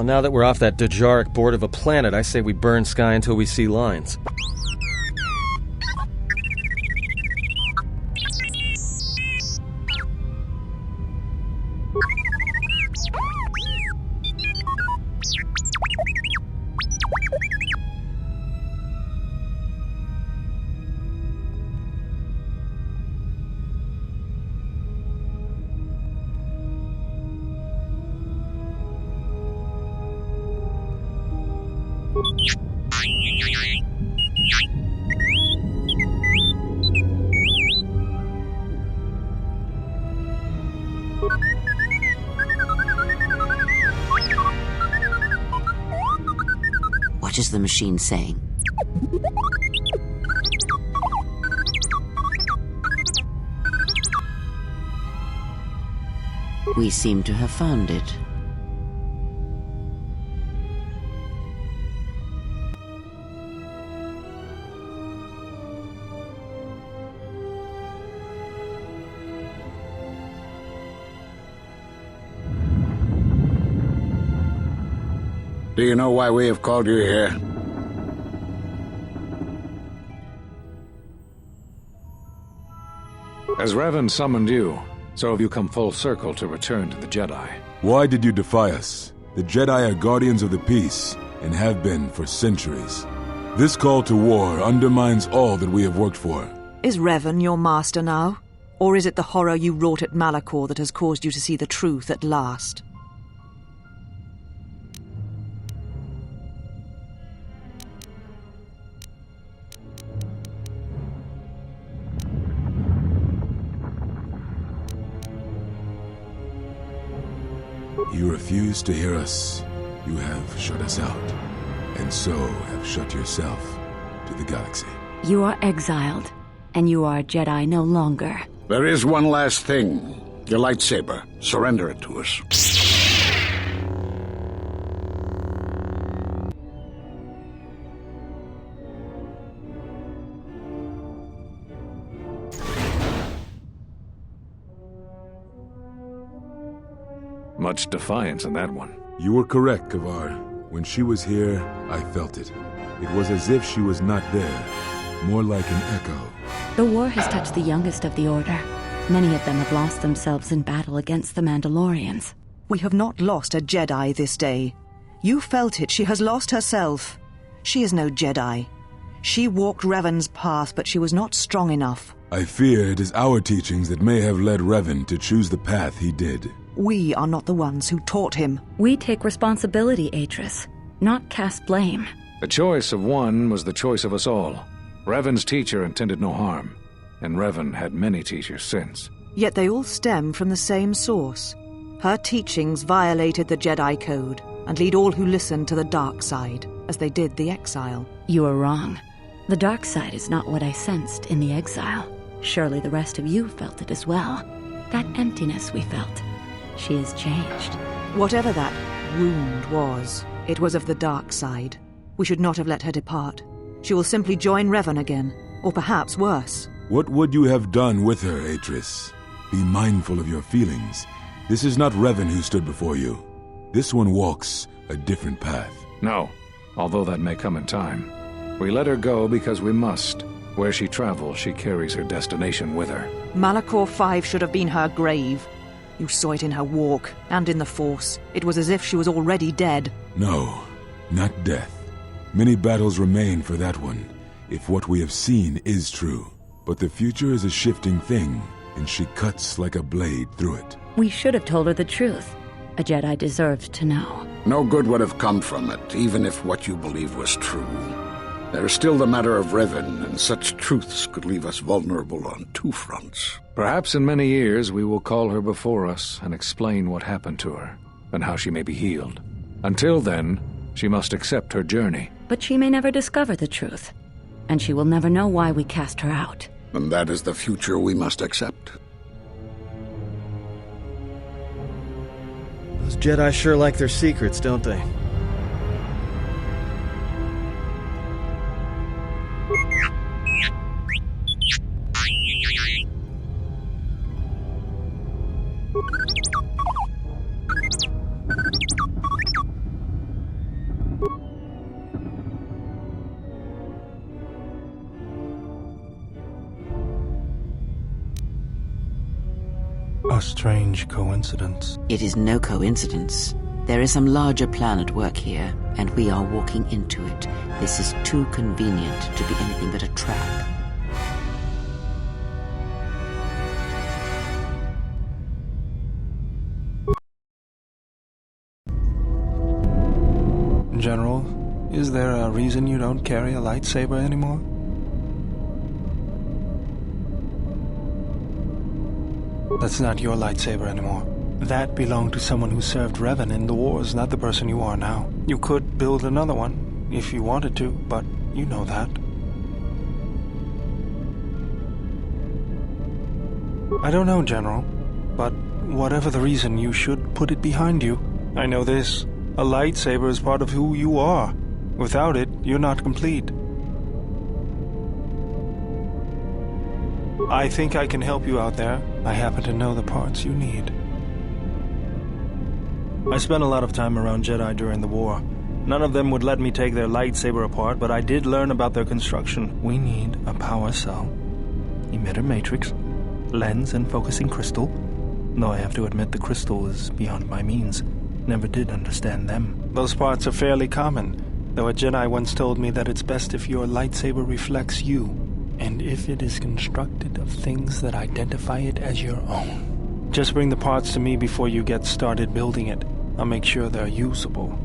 now that we're off that Dejaric board of a planet, I say we burn sky until we see lines. What is the machine saying? We seem to have found it. Do you know why we have called you here? As Revan summoned you, so have you come full circle to return to the Jedi. Why did you defy us? The Jedi are guardians of the peace, and have been for centuries. This call to war undermines all that we have worked for. Is Revan your master now? Or is it the horror you wrought at Malachor that has caused you to see the truth at last? You refuse to hear us. You have shut us out, and so have shut yourself to the galaxy. You are exiled, and you are a Jedi no longer. There is one last thing. Your lightsaber. Surrender it to us. Much defiance in that one. You were correct, Kavar. When she was here, I felt it. It was as if she was not there, more like an echo. The war has touched the youngest of the Order. Many of them have lost themselves in battle against the Mandalorians. We have not lost a Jedi this day. You felt it. She has lost herself. She is no Jedi. She walked Revan's path, but she was not strong enough. I fear it is our teachings that may have led Revan to choose the path he did. We are not the ones who taught him. We take responsibility, Atris, not cast blame. The choice of one was the choice of us all. Revan's teacher intended no harm, and Revan had many teachers since. Yet they all stem from the same source. Her teachings violated the Jedi Code and lead all who listen to the dark side, as they did the exile. You are wrong. The dark side is not what I sensed in the exile. Surely the rest of you felt it as well. That emptiness we felt. She has changed. Whatever that wound was, it was of the dark side. We should not have let her depart. She will simply join Revan again, or perhaps worse. What would you have done with her, Atris? Be mindful of your feelings. This is not Revan who stood before you. This one walks a different path. No, although that may come in time. We let her go because we must. Where she travels, she carries her destination with her. Malachor 5 should have been her grave. You saw it in her walk, and in the Force. It was as if she was already dead. No, not death. Many battles remain for that one, if what we have seen is true. But the future is a shifting thing, and she cuts like a blade through it. We should have told her the truth. A Jedi deserved to know. No good would have come from it, even if what you believe was true. There is still the matter of Revan, and such truths could leave us vulnerable on two fronts. Perhaps in many years we will call her before us and explain what happened to her, and how she may be healed. Until then, she must accept her journey. But she may never discover the truth, and she will never know why we cast her out. And that is the future we must accept. Those Jedi sure like their secrets, don't they? A strange coincidence. It is no coincidence. There is some larger plan at work here, and we are walking into it. This is too convenient to be anything but a trap. General, is there a reason you don't carry a lightsaber anymore? That's not your lightsaber anymore. That belonged to someone who served Revan in the wars, not the person you are now. You could build another one, if you wanted to, but you know that. I don't know, General, but whatever the reason, you should put it behind you. I know this. A lightsaber is part of who you are. Without it, you're not complete. I think I can help you out there. I happen to know the parts you need. I spent a lot of time around Jedi during the war. None of them would let me take their lightsaber apart, but I did learn about their construction. We need a power cell, emitter matrix, lens and focusing crystal. Though I have to admit the crystal is beyond my means. Never did understand them. Those parts are fairly common, though a Jedi once told me that it's best if your lightsaber reflects you, and if it is constructed of things that identify it as your own. Just bring the parts to me before you get started building it. I'll make sure they're usable.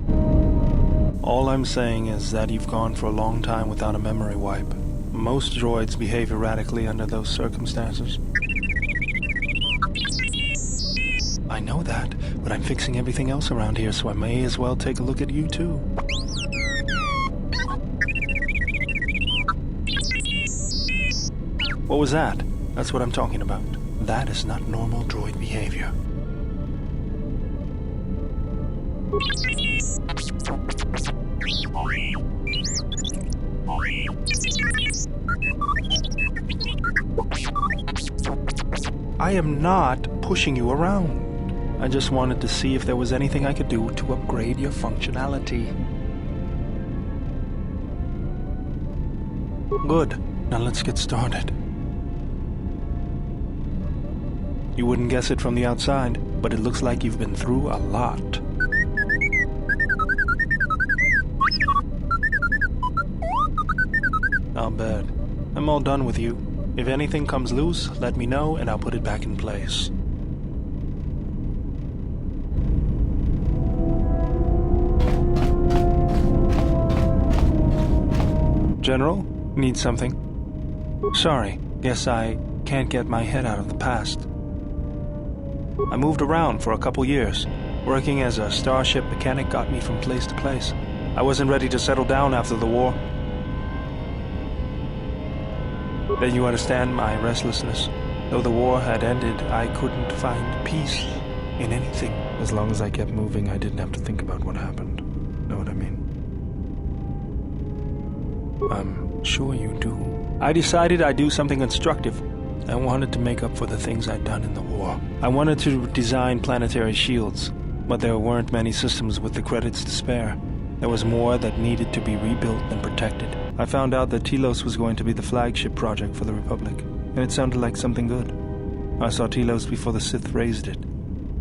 All I'm saying is that you've gone for a long time without a memory wipe. Most droids behave erratically under those circumstances. I know that, but I'm fixing everything else around here, so I may as well take a look at you too. What was that? That's what I'm talking about. That is not normal droid behavior. I am not pushing you around. I just wanted to see if there was anything I could do to upgrade your functionality. Good. Now let's get started. You wouldn't guess it from the outside, but it looks like you've been through a lot. I'll bet. I'm all done with you. If anything comes loose, let me know and I'll put it back in place. General, need something? Sorry, guess I can't get my head out of the past. I moved around for a couple years. Working as a starship mechanic got me from place to place. I wasn't ready to settle down after the war. Then you understand my restlessness. Though the war had ended, I couldn't find peace in anything. As long as I kept moving, I didn't have to think about what happened. Know what I mean? I'm sure you do. I decided I'd do something constructive. I wanted to make up for the things I'd done in the war. I wanted to design planetary shields, but there weren't many systems with the credits to spare. There was more that needed to be rebuilt and protected. I found out that Telos was going to be the flagship project for the Republic, and it sounded like something good. I saw Telos before the Sith raised it.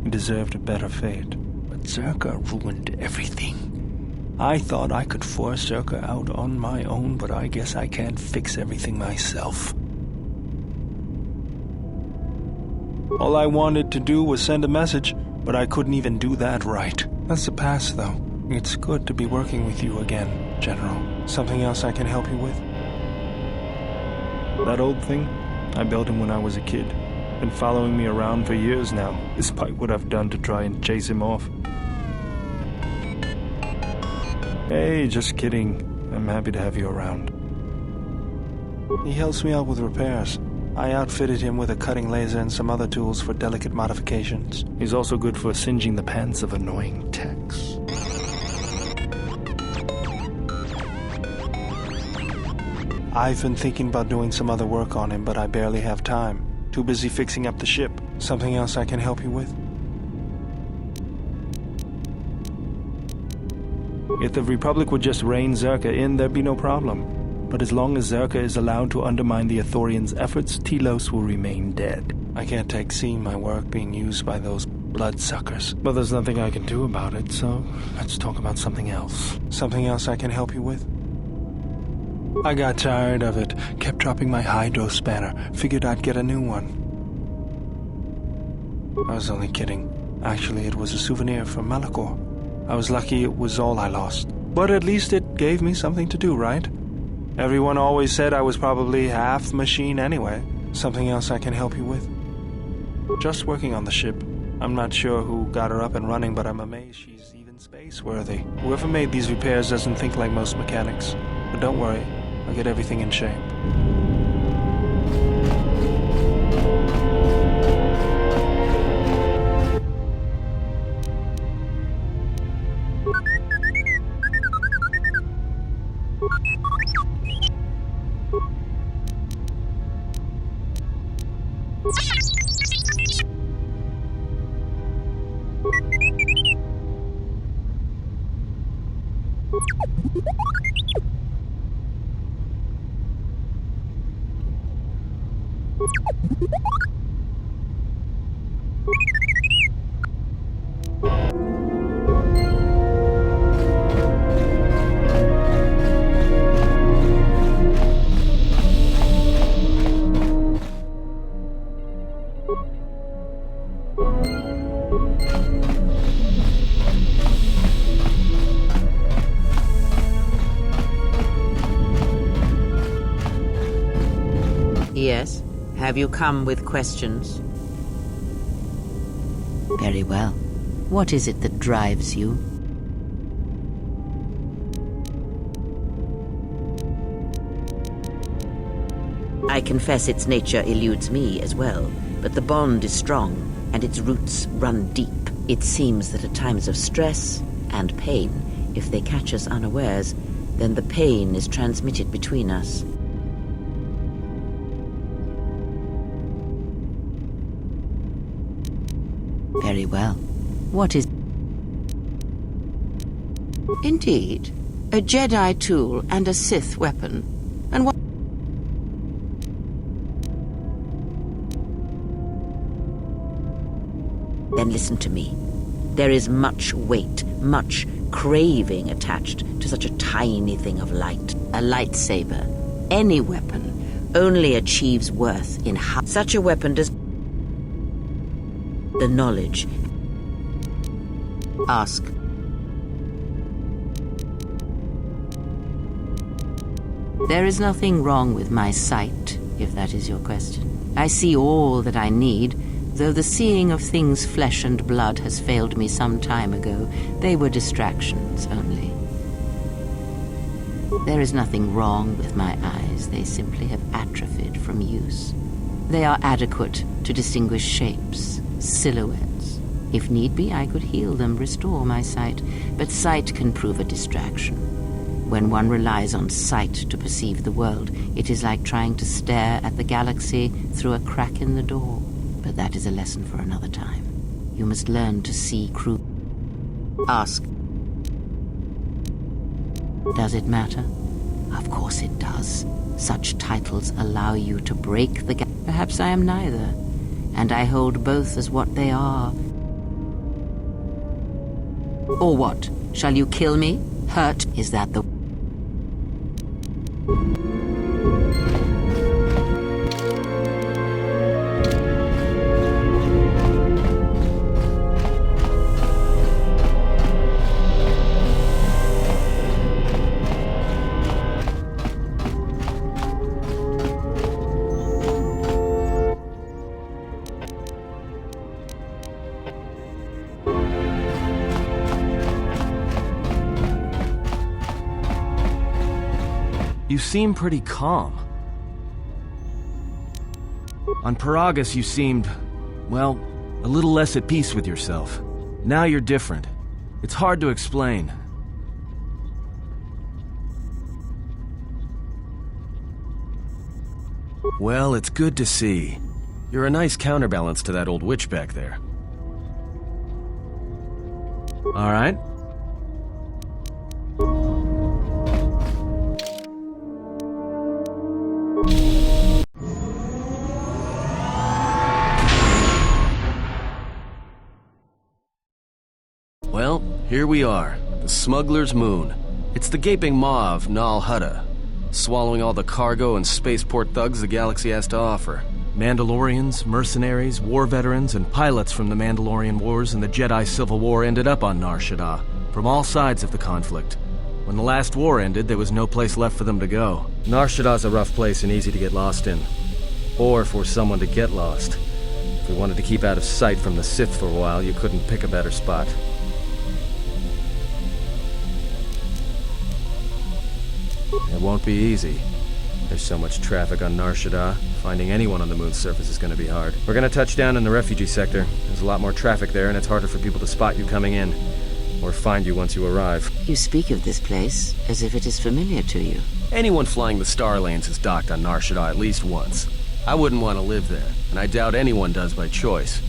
It deserved a better fate. But Zerka ruined everything. I thought I could force Zerka out on my own, but I guess I can't fix everything myself. All I wanted to do was send a message, but I couldn't even do that right. That's the past, though. It's good to be working with you again, General. Something else I can help you with? That old thing? I built him when I was a kid. Been following me around for years now, despite what I've done to try and chase him off. Hey, just kidding. I'm happy to have you around. He helps me out with repairs. I outfitted him with a cutting laser and some other tools for delicate modifications. He's also good for singeing the pants of annoying techs. I've been thinking about doing some other work on him, but I barely have time. Too busy fixing up the ship. Something else I can help you with? If the Republic would just rein Zerka in, there'd be no problem. but as long as Zez Ka is allowed to undermine the Ithorians' efforts, Telos will remain dead. I can't take seeing my work being used by those bloodsuckers. But there's nothing I can do about it, so let's talk about something else. Something else I can help you with? I got tired of it. Kept dropping my hydro spanner. Figured I'd get a new one. I was only kidding. Actually, it was a souvenir from Malachor. I was lucky it was all I lost. But at least it gave me something to do, right? Everyone always said I was probably half machine anyway. Something else I can help you with? Just working on the ship. I'm not sure who got her up and running, but I'm amazed she's even space-worthy. Whoever made these repairs doesn't think like most mechanics. But don't worry, I'll get everything in shape. Yes? Have you come with questions? Very well. What is it that drives you? I confess its nature eludes me as well, but the bond is strong, and its roots run deep. It seems that at times of stress and pain, if they catch us unawares, then the pain is transmitted between us. Very well. What is... Indeed. A Jedi tool and a Sith weapon. And what... Then listen to me. There is much weight, much craving attached to such a tiny thing of light. A lightsaber, any weapon, only achieves worth in such a weapon does... The knowledge. Ask. There is nothing wrong with my sight, if that is your question. I see all that I need, though the seeing of things flesh and blood has failed me some time ago. They were distractions only. There is nothing wrong with my eyes. They simply have atrophied from use. They are adequate to distinguish shapes, silhouettes. If need be, I could heal them, restore my sight. But sight can prove a distraction. When one relies on sight to perceive the world, it is like trying to stare at the galaxy through a crack in the door. But that is a lesson for another time. You must learn to see Ask. Does it matter? Of course it does. Such titles allow you to break the Perhaps I am neither, and I hold both as what they are. Or what? Shall you kill me? Hurt? Is that the... You seem pretty calm. On Paragus, you seemed, well, a little less at peace with yourself. Now you're different. It's hard to explain. Well, it's good to see. You're a nice counterbalance to that old witch back there. All right. Well, here we are, the Smugglers' Moon. It's the gaping maw of Nar Shaddaa, swallowing all the cargo and spaceport thugs the galaxy has to offer. Mandalorians, mercenaries, war veterans, and pilots from the Mandalorian Wars and the Jedi Civil War ended up on Nar Shaddaa, from all sides of the conflict. When the last war ended, there was no place left for them to go. Nar Shaddaa's a rough place and easy to get lost in. Or for someone to get lost. If we wanted to keep out of sight from the Sith for a while, you couldn't pick a better spot. It won't be easy. There's so much traffic on Nar Shaddaa. Finding anyone on the moon's surface is going to be hard. We're going to touch down in the refugee sector. There's a lot more traffic there, and it's harder for people to spot you coming in. Or find you once you arrive. You speak of this place as if it is familiar to you. Anyone flying the Star Lanes has docked on Nar Shaddaa at least once. I wouldn't want to live there, and I doubt anyone does by choice.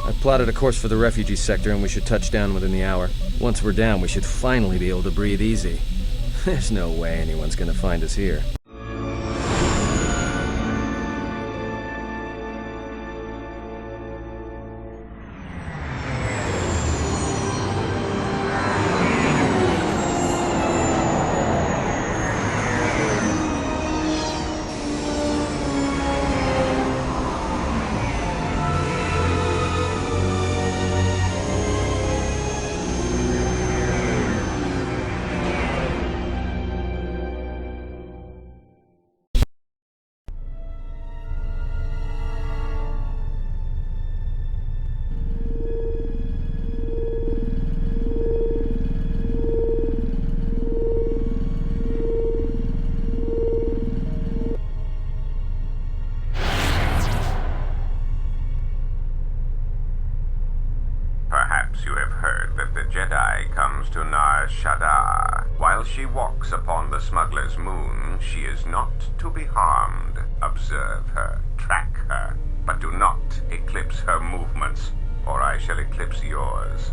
I've plotted a course for the refugee sector, and we should touch down within the hour. Once we're down, we should finally be able to breathe easy. There's no way anyone's gonna find us here. You have heard that the Jedi comes to Nar Shaddaa. While she walks upon the Smuggler's Moon, she is not to be harmed. Observe her, track her, but do not eclipse her movements, or I shall eclipse yours.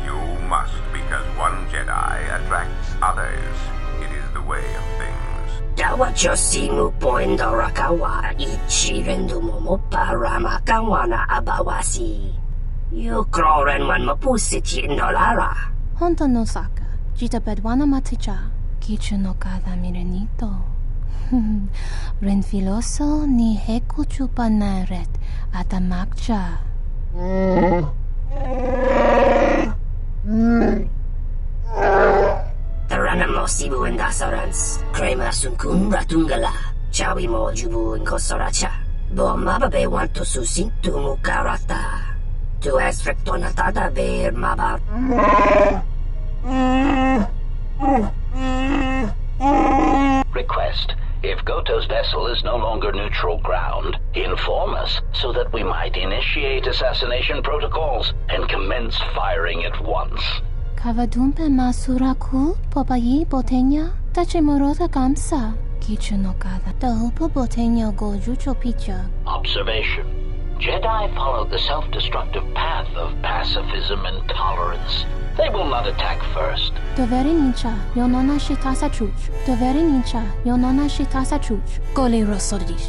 You must, because one Jedi attracts others. It is the way of things. Dawachosimu poindorakawa ichirendumomo paramakawana abawasi. Yukroren man mapusiti indolara. Honto no saka, jita bedwana maticha, kichu no kada mirenito. Renfiloso ni heku chupanaret atamakcha. Taranamo sibu indasarans, crema sunkun ratungala, chawi mo jubu inkosoracha. Bo mababe wanto susintu mukarata. Tu es frektonatada ver mabar. Request. If Goto's vessel is no longer neutral ground, inform us so that we might initiate assassination protocols and commence firing at once. Kavadumpe masuraku popayi botenya tachimorota kamsa kichu no kada dahupa botenya gojucho picha. Observation. Jedi follow the self-destructive path of pacifism and tolerance. They will not attack first. Doveri nincha yonona shitasa chuch. Doveri nincha yonona shitasa chuch. Goli rosodish.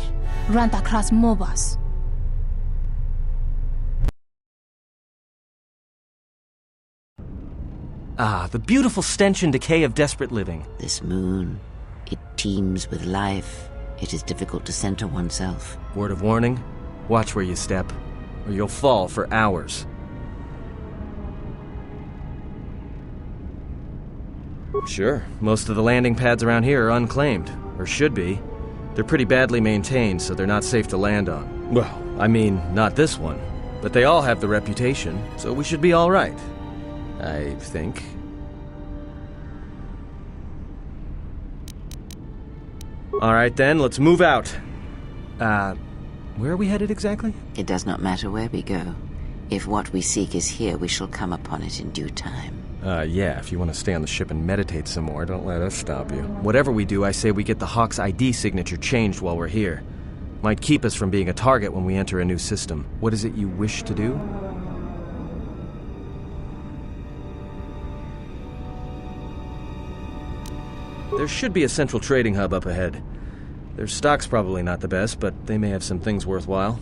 Ranta kras mobas. Ah, the beautiful stench and decay of desperate living. This moon, it teems with life. It is difficult to center oneself. Word of warning, watch where you step, or you'll fall for hours. Sure, most of the landing pads around here are unclaimed, or should be. They're pretty badly maintained, so they're not safe to land on. Well, I mean, not this one. But they all have the reputation, so we should be all right. I think. All right then, let's move out. Where are we headed exactly? It does not matter where we go. If what we seek is here, we shall come upon it in due time. Yeah, if you want to stay on the ship and meditate some more, don't let us stop you. Whatever we do, I say we get the Hawk's ID signature changed while we're here. Might keep us from being a target when we enter a new system. What is it you wish to do? There should be a central trading hub up ahead. Their stock's probably not the best, but they may have some things worthwhile.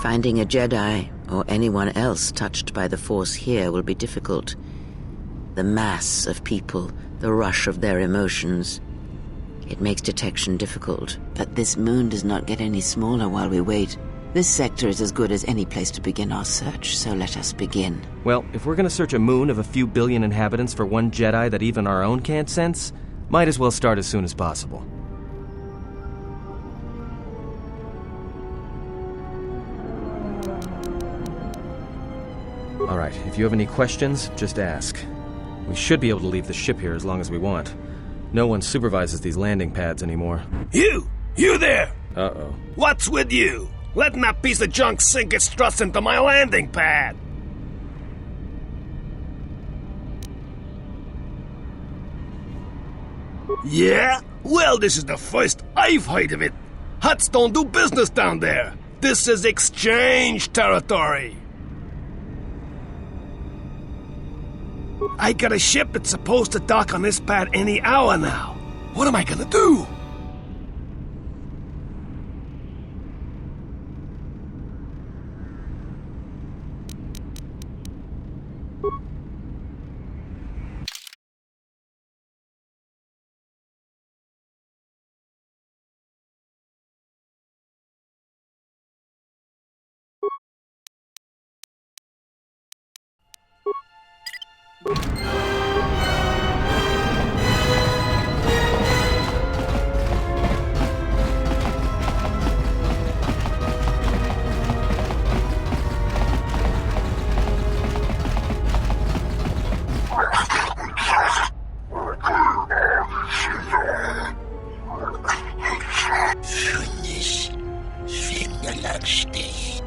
Finding a Jedi, or anyone else touched by the Force here, will be difficult. The mass of people, the rush of their emotions. It makes detection difficult, but this moon does not get any smaller while we wait. This sector is as good as any place to begin our search, so let us begin. Well, if we're gonna search a moon of a few billion inhabitants for one Jedi that even our own can't sense, might as well start as soon as possible. Alright, if you have any questions, just ask. We should be able to leave the ship here as long as we want. No one supervises these landing pads anymore. You there! Uh-oh. What's with you? Letting that piece of junk sink its struts into my landing pad! Yeah? Well, this is the first I've heard of it. Huts don't do business down there. This is exchange territory. I got a ship that's supposed to dock on this pad any hour now. What am I gonna do?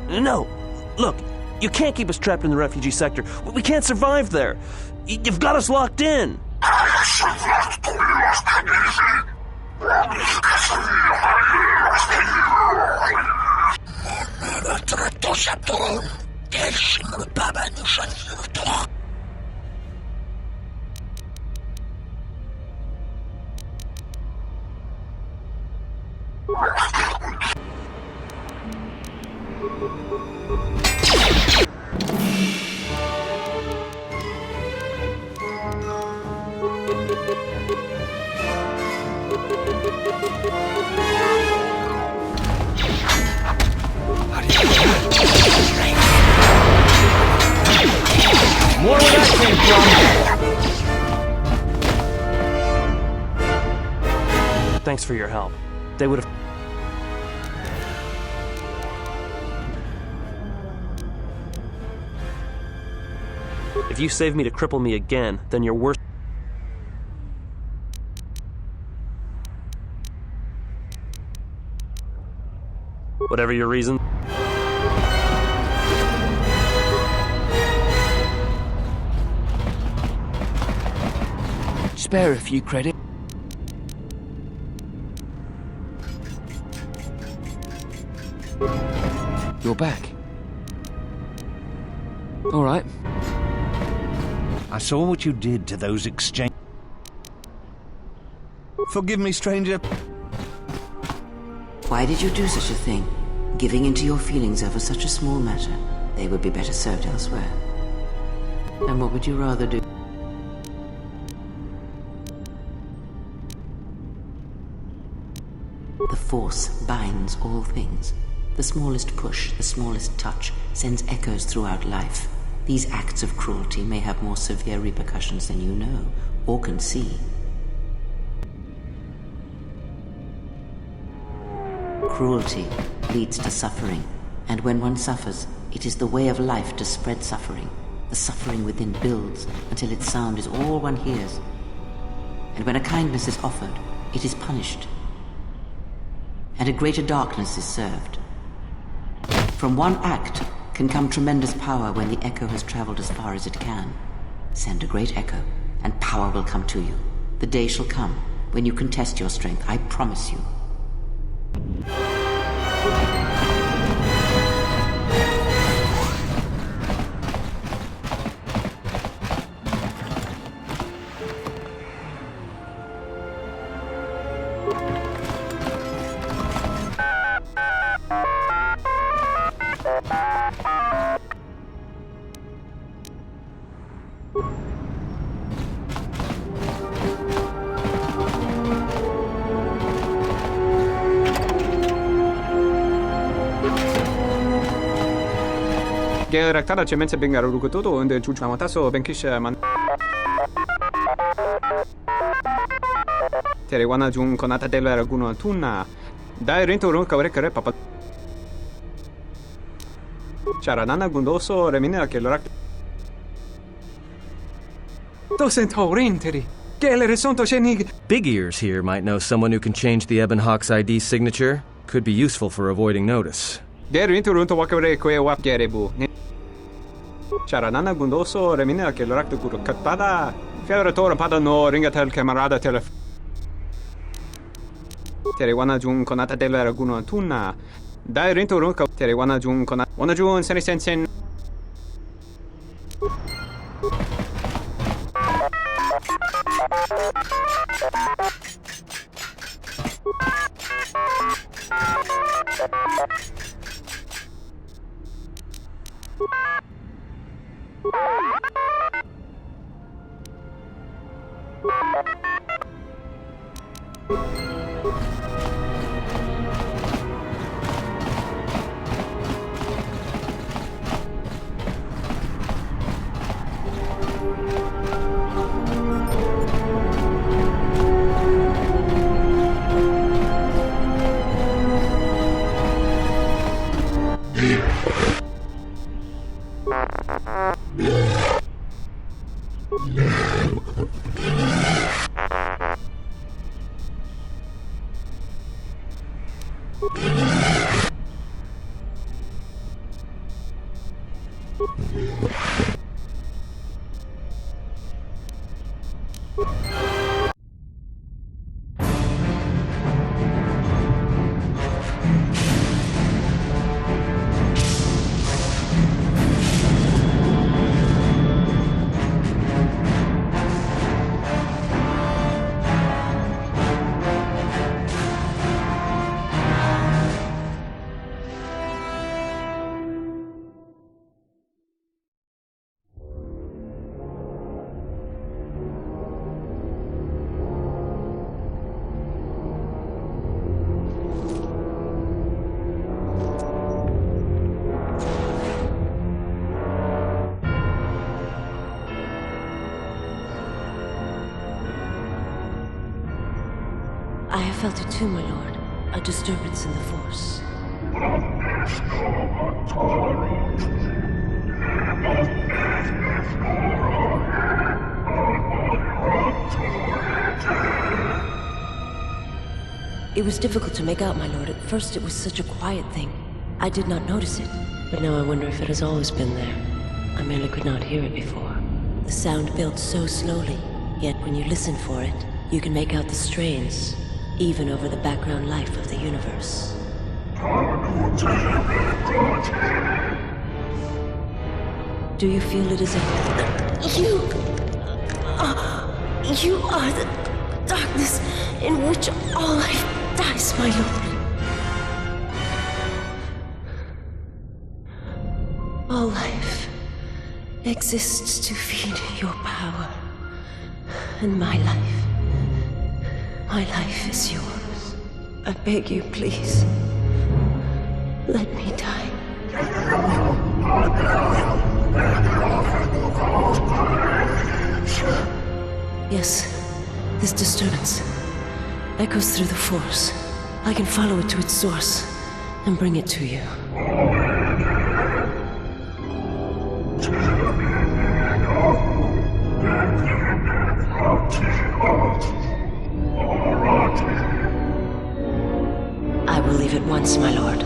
No! Look, you can't keep us trapped in the refugee sector. We can't survive there. You've got us locked in. More where that came from! Thanks for your help. They would have... If you save me to cripple me again, then you're worse. Whatever your reason. Spare a few credits. You're back. All right. I saw what you did to those exchange... Forgive me, stranger. Why did you do such a thing? Giving into your feelings over such a small matter. They would be better served elsewhere. And what would you rather do? The Force binds all things. The smallest push, the smallest touch, sends echoes throughout life. These acts of cruelty may have more severe repercussions than you know, or can see. Cruelty leads to suffering, and when one suffers, it is the way of life to spread suffering. The suffering within builds until its sound is all one hears. And when a kindness is offered, it is punished. And a greater darkness is served. From one act can come tremendous power when the echo has traveled as far as it can. Send a great echo, and power will come to you. The day shall come when you can test your strength, I promise you. Raktada cemense bengaru rukutoto and chuchamataso benkisha man. Terewana jun konata della raguno tuna. Dai rento ron kawre papa. Charanana gundoso remina che l'orak. Dosentorinteri. Che le resonto cenig. Big Ears here might know someone who can change the Ebonhawk's ID signature. Could be useful for avoiding notice. Der rento ron to wakare kwe wap gerebu. Charanana gundoso remina che l'orak de guru katada. Fiaratore pada no ringatel camarada telef. Terewana jun konata della raguno tuna. Dai rento ron terewana jun konata. Wana jun seni sensen. I have felt it too, my lord. A disturbance in the Force. It was difficult to make out, my lord. At first it was such a quiet thing. I did not notice it. But now I wonder if it has always been there. I merely could not hear it before. The sound built so slowly, yet when you listen for it, you can make out the strains, even over the background life of the universe. Do you feel it is a... You are the darkness in which all life dies, my lord. All life exists to feed your power. And my life is yours. I beg you, please. Let me die. Yes, this disturbance echoes through the Force. I can follow it to its source and bring it to you. I will leave at once, my lord.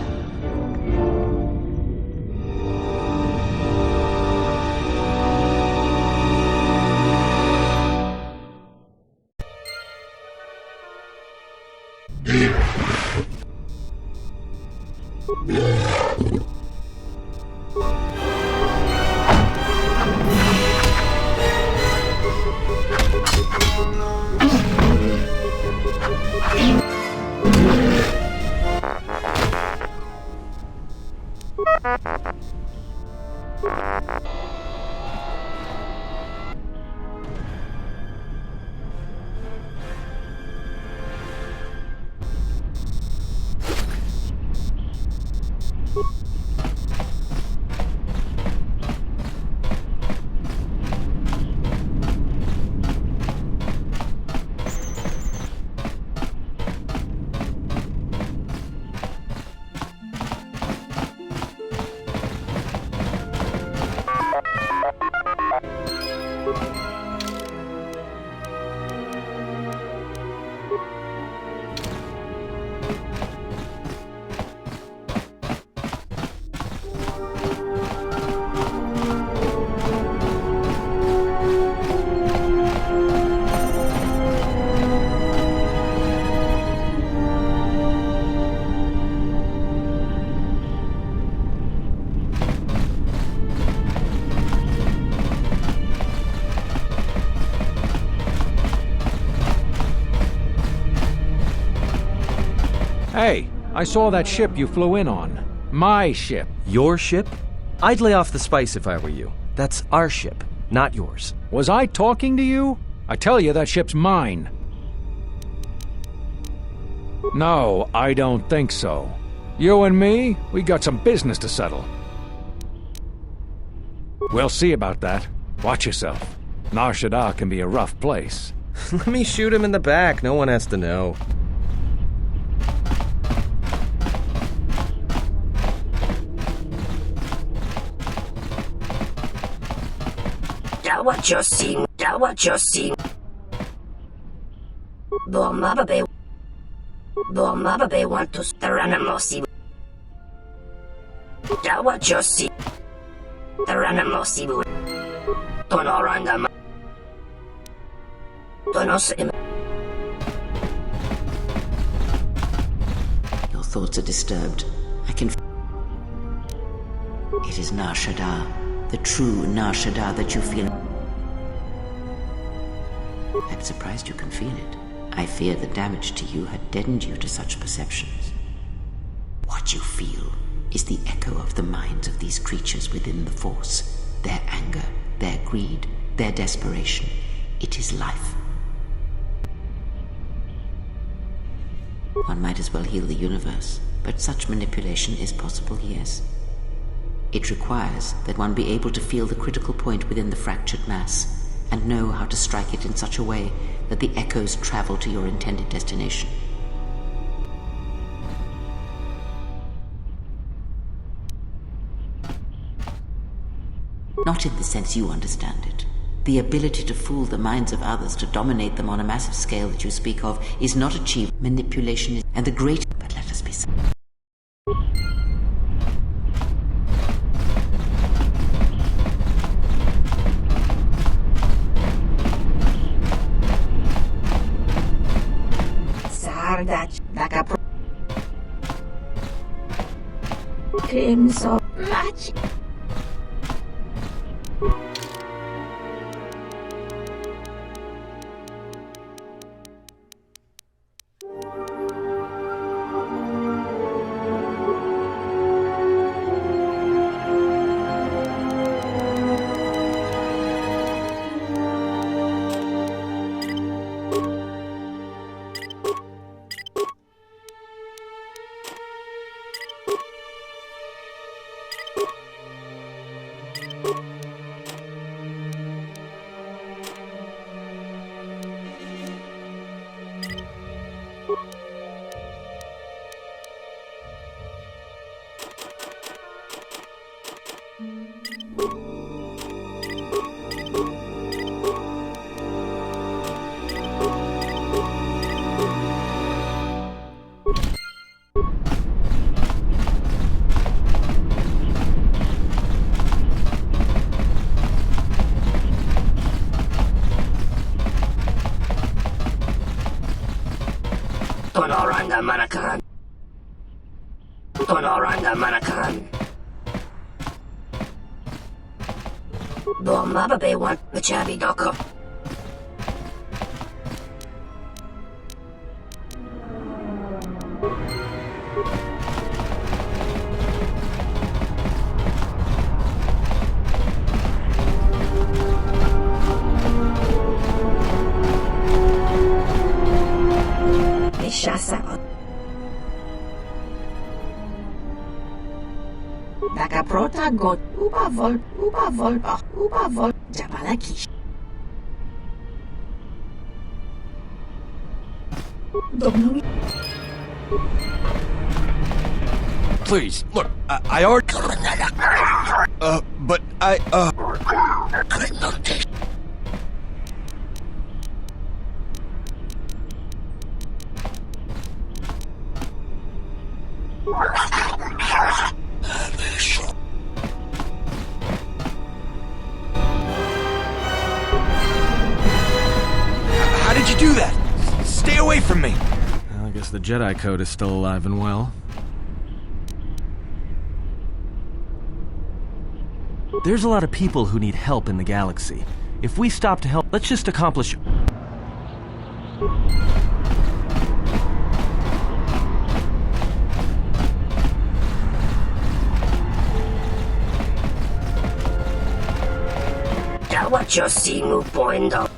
Hey, I saw that ship you flew in on. My ship. Your ship? I'd lay off the spice if I were you. That's our ship, not yours. Was I talking to you? I tell you, that ship's mine. No, I don't think so. You and me, we got some business to settle. We'll see about that. Watch yourself. Nar Shaddaa can be a rough place. Let me shoot him in the back. No one has to know. What you're seeing, what you're seeing. Bombabe want to Teranamosi. What you're seeing. Teranamosi. Tonoranga. Tonosim. Your thoughts are disturbed. I can. It is Nar Shaddaa, the true Nar Shaddaa that you feel. I'm surprised you can feel it. I fear the damage to you had deadened you to such perceptions. What you feel is the echo of the minds of these creatures within the Force. Their anger, their greed, their desperation. It is life. One might as well heal the universe, but such manipulation is possible, yes. It requires that one be able to feel the critical point within the fractured mass, and know how to strike it in such a way that the echoes travel to your intended destination. Not in the sense you understand it. The ability to fool the minds of others, to dominate them on a massive scale that you speak of, is not achieved. Manipulation is, and the great... But let us be... Crimson match. Tonoranga Manakan. Mababe want the Chabi Doko. Shasa. Dakaprota got Ubavol, Jabalaki. Please, look, I already... but I, How did you do that? Stay away from me! Well, I guess the Jedi Code is still alive and well. There's a lot of people who need help in the galaxy. If we stop to help, let's just accomplish... What you see, move point out.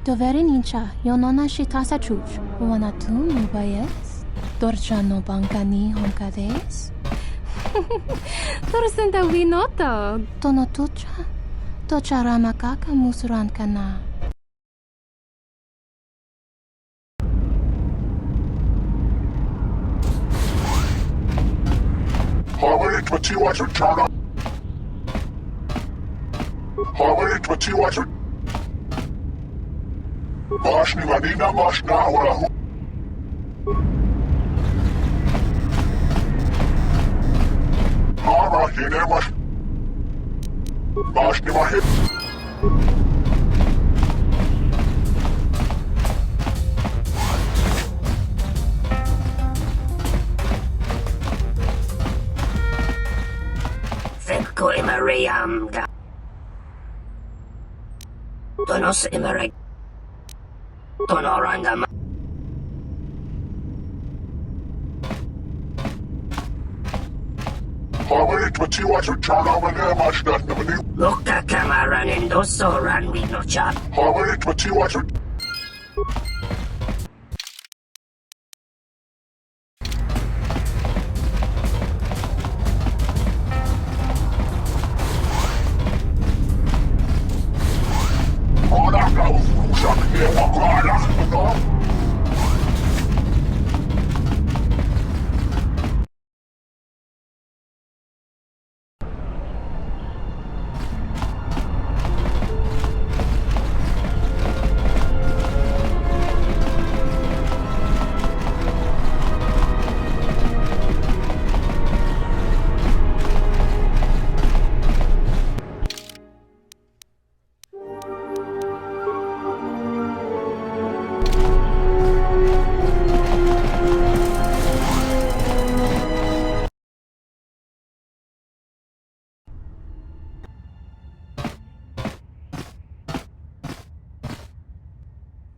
Dovere nincha, yonona shitasa chuch, wanatu mubayes, dorcha no bankani honkades. Torsenda winota, tono tucha, tocha ramakaka musuran kana. Harvard Matiwatu Chana. Harvard Matiwatu. Mashni Manina Mashna Warahu. Hara Hinemash. Mashni Mahip. Fekko Imariamga. Donos Imarek. Tonoranga. Harvard Matiwatu Chana Manamash Namani. Loka Kamaran and Doso ran with no chop. Harvard Matiwatu.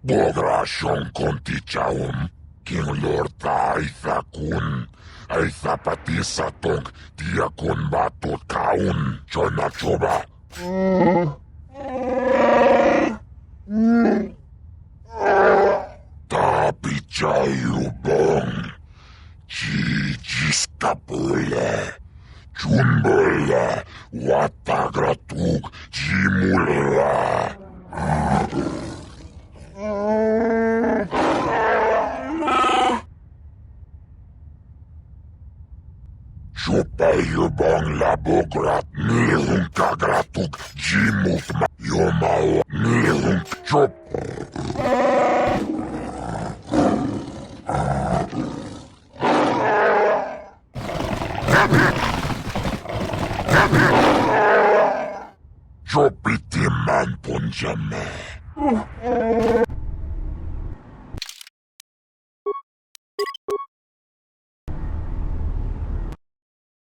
Bodrashon kontichaum, King Lord Aithakun, Aithapatisatok, Diakun Batut Kaun, Chonachoba. Tapichayubong, Chichiskapule, Chumbule, Watagratug, Jimula. Chupayubong labograt nihung kagratuk jimut ma yomao nihung chup. Chupiti man punjame.